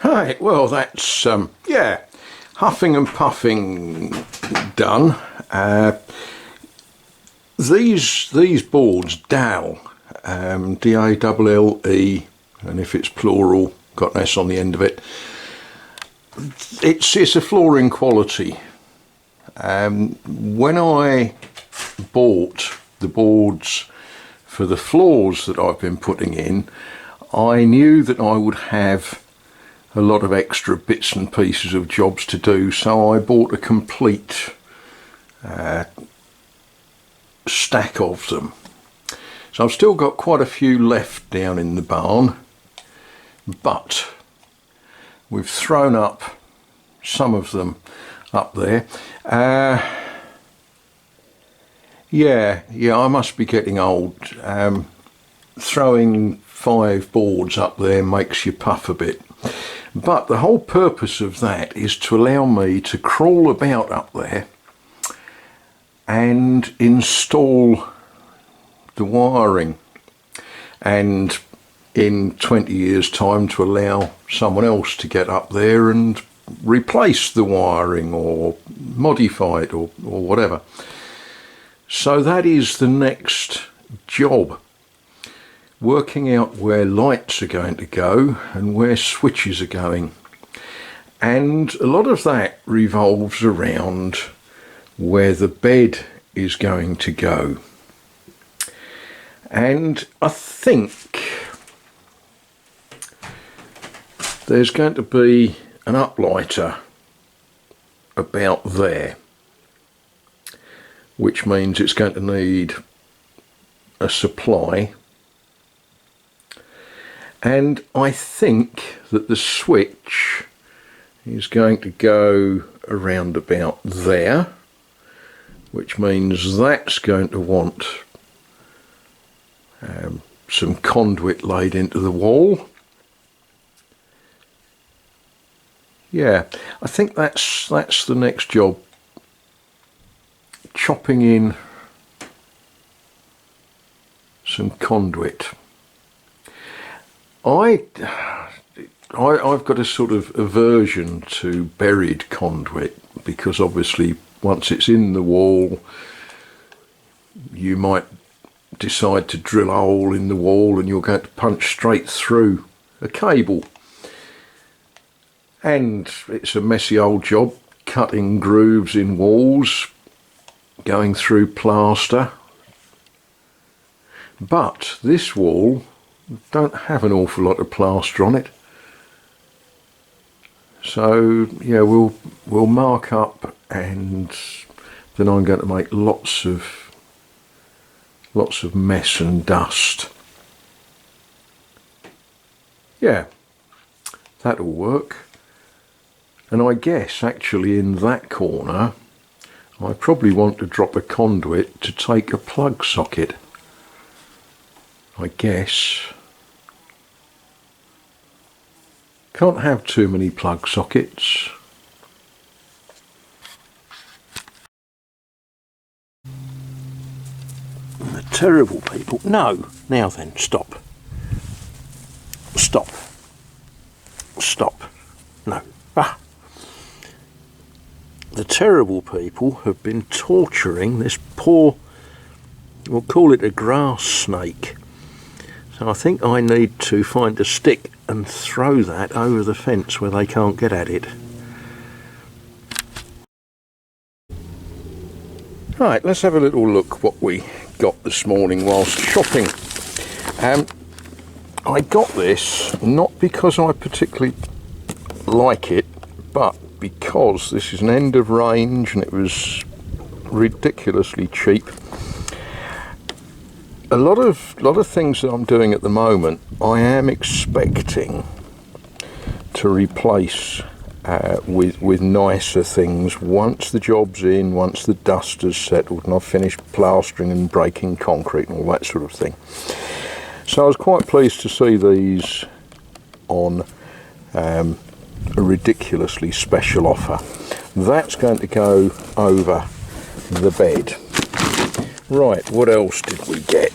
Right, well that's, yeah, huffing and puffing done. These boards, dowel, D-A-L-L-E, and if it's plural, got an S on the end of it. It's a flooring quality. When I bought the boards for the floors that I've been putting in, I knew that I would have a lot of extra bits and pieces of jobs to do, so I bought a complete stack of them. So I've still got quite a few left down in the barn, but we've thrown up some of them up there. Yeah, I must be getting old. Throwing 5 boards up there makes you puff a bit. But the whole purpose of that is to allow me to crawl about up there and install the wiring, and in 20 years time to allow someone else to get up there and replace the wiring or modify it or whatever. So that is the next job, working out where lights are going to go and where switches are going. And a lot of that revolves around where the bed is going to go. And I think there's going to be an uplighter about there, which means it's going to need a supply. And I think that the switch is going to go around about there, which means that's going to want some conduit laid into the wall. Yeah, I think that's the next job. Chopping in some conduit. I've got a sort of aversion to buried conduit, because obviously once it's in the wall you might decide to drill a hole in the wall and you're going to punch straight through a cable, and it's a messy old job cutting grooves in walls, going through plaster. But this wall don't have an awful lot of plaster on it, so yeah, we'll mark up, and then I'm going to make lots of mess and dust. Yeah, that'll work. And I guess actually in that corner I probably want to drop a conduit to take a plug socket, I guess. Can't have too many plug sockets. The terrible people. No, now then, stop. Stop. Stop. No. Ah. The terrible people have been torturing this poor, we'll call it a grass snake. So I think I need to find a stick and throw that over the fence where they can't get at it. Right, let's have a little look what we got this morning whilst shopping. I got this not because I particularly like it, but because this is an end of range and it was ridiculously cheap. A lot of things that I'm doing at the moment, I am expecting to replace with nicer things once the job's in, once the dust has settled and I've finished plastering and breaking concrete and all that sort of thing. So I was quite pleased to see these on a ridiculously special offer. That's going to go over the bed. Right, what else did we get?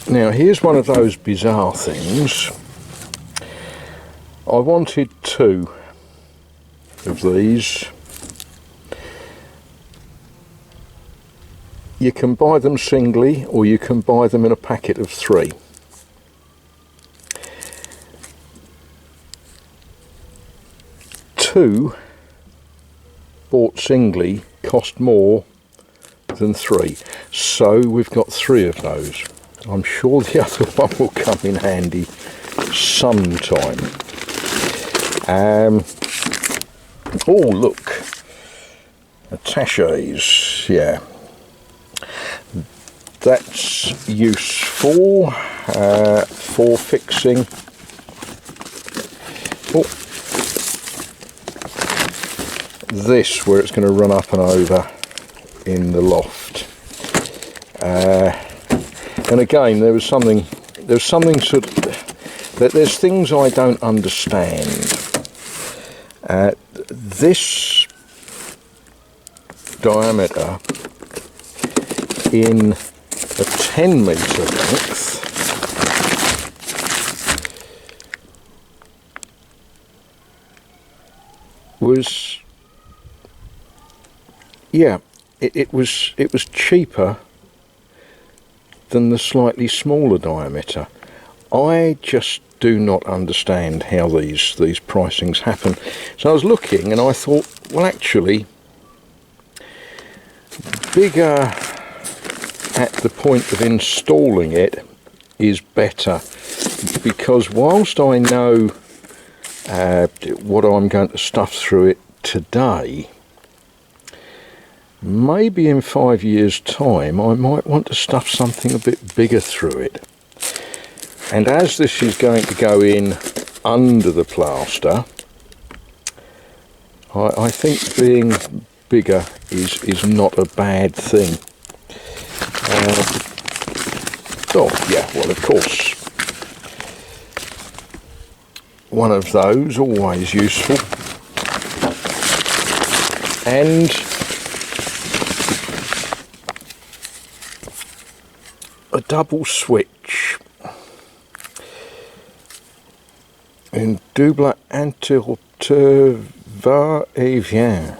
Now here's one of those bizarre things. I wanted 2 of these. You can buy them singly or you can buy them in a packet of 3. Two bought singly cost more than 3, so we've got 3 of those. I'm sure the other one will come in handy sometime. Oh look, attachés, yeah, that's useful for fixing. This, where it's going to run up and over in the loft. And again, there's something sort of, there's things I don't understand. This diameter in a 10 metre length was, yeah, it was cheaper than the slightly smaller diameter. I just do not understand how these pricings happen. So I was looking and I thought, well, actually, bigger at the point of installing it is better, because whilst I know what I'm going to stuff through it today, maybe in 5 years' time I might want to stuff something a bit bigger through it. And as this is going to go in under the plaster, I think being bigger is not a bad thing. Oh yeah, well, of course, one of those, always useful. And a double switch, une double interrupteur va et vient.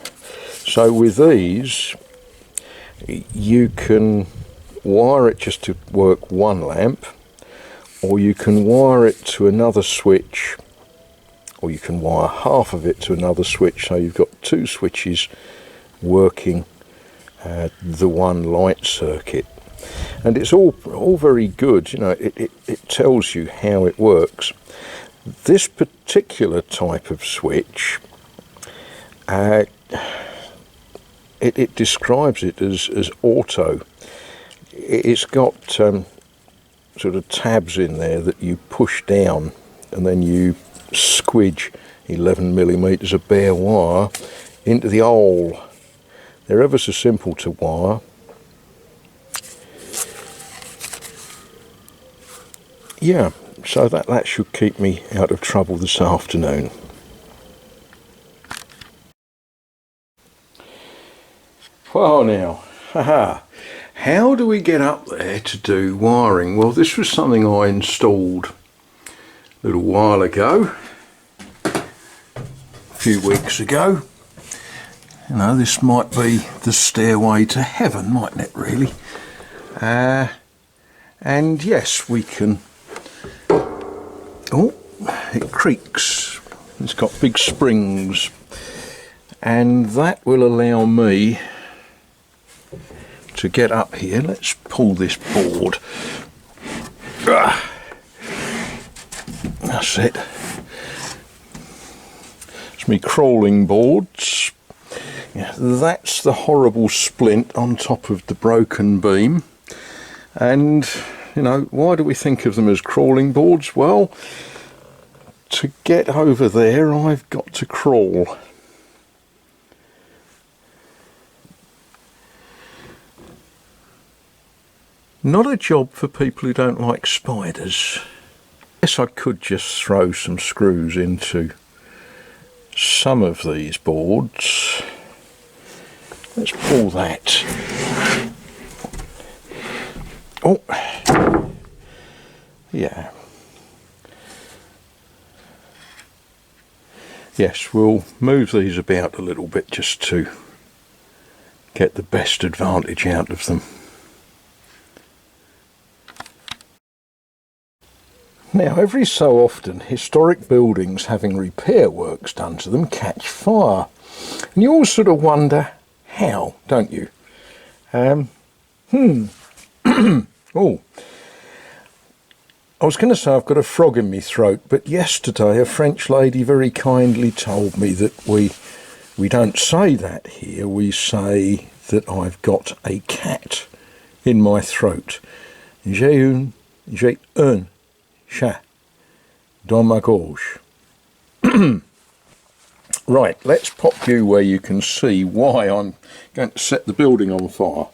So with these, you can wire it just to work one lamp, or you can wire it to another switch, or you can wire half of it to another switch, so you've got 2 switches working the one light circuit. And it's all very good, you know, it tells you how it works. This particular type of switch, it describes it as auto. It's got sort of tabs in there that you push down, and then you squidge 11 millimeters of bare wire into the hole. They're ever so simple to wire. Yeah, so that should keep me out of trouble this afternoon. Well now, how do we get up there to do wiring? Well, this was something I installed a little while ago, a few weeks ago. You know, this might be the stairway to heaven, mightn't it, really? And yes, we can... Oh, it creaks. It's got big springs, and that will allow me to get up here. Let's pull this board. That's it. It's me crawling boards. Yeah, that's the horrible splint on top of the broken beam. And, you know, why do we think of them as crawling boards? Well, to get over there, I've got to crawl. Not a job for people who don't like spiders. Yes, I could just throw some screws into some of these boards. Let's pull that. Oh, yeah. Yes, we'll move these about a little bit just to get the best advantage out of them. Now, every so often, historic buildings having repair works done to them catch fire. And you all sort of wonder how, don't you? Oh, I was going to say I've got a frog in my throat, but yesterday a French lady very kindly told me that we don't say that here. We say that I've got a cat in my throat. J'ai un chat dans ma gorge. Right, let's pop you where you can see why I'm going to set the building on fire.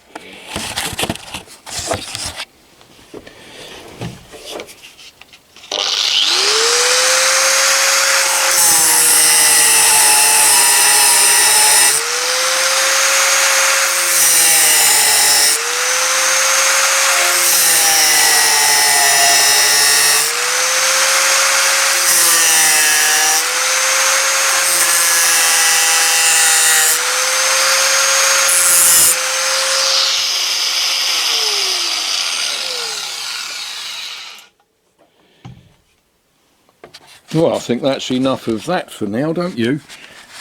Well, I think that's enough of that for now, don't you?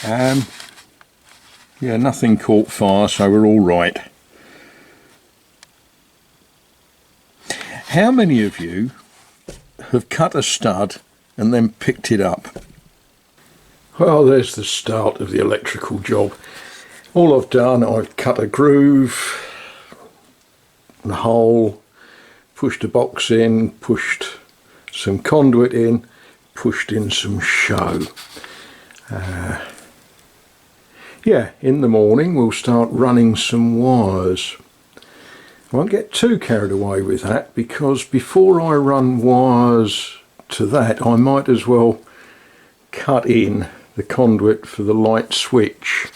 Yeah, nothing caught fire, so we're all right. How many of you have cut a stud and then picked it up? Well, there's the start of the electrical job. All I've done, I've cut a groove, a hole, pushed a box in, pushed some conduit in, pushed in some show. Yeah, in the morning we'll start running some wires. I won't get too carried away with that, because before I run wires to that I might as well cut in the conduit for the light switch,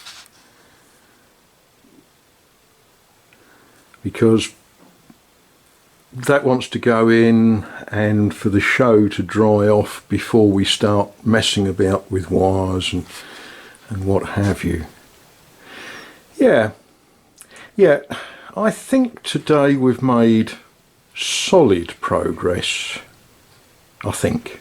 because that wants to go in and for the show to dry off before we start messing about with wires and what have you. Yeah, I think today we've made solid progress, I think.